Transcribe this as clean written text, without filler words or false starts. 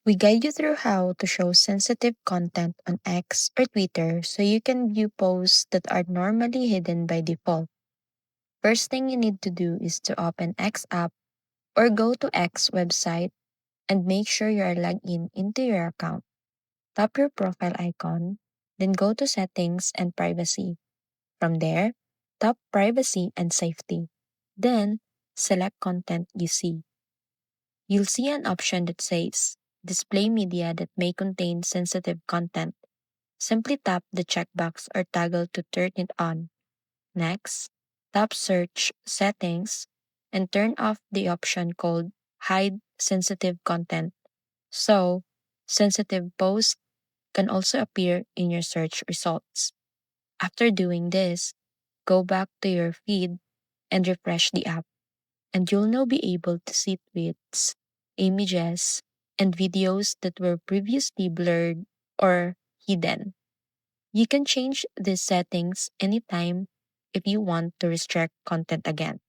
We guide you through how to show sensitive content on X or Twitter so you can view posts that are normally hidden by default. First thing you need to do is to open X app or go to X website and make sure you are logged in into your account. Tap your profile icon, then go to Settings and Privacy. From there, tap Privacy and Safety. Then, select Content you see. You'll see an option that says Display media that may contain sensitive content. Simply tap the checkbox or toggle to turn it on. Next, tap Search Settings and turn off the option called Hide Sensitive Content. So, sensitive posts can also appear in your search results. After doing this, go back to your feed and refresh the app, and you'll now be able to see tweets, images, and videos that were previously blurred or hidden. You can change these settings anytime if you want to restrict content again.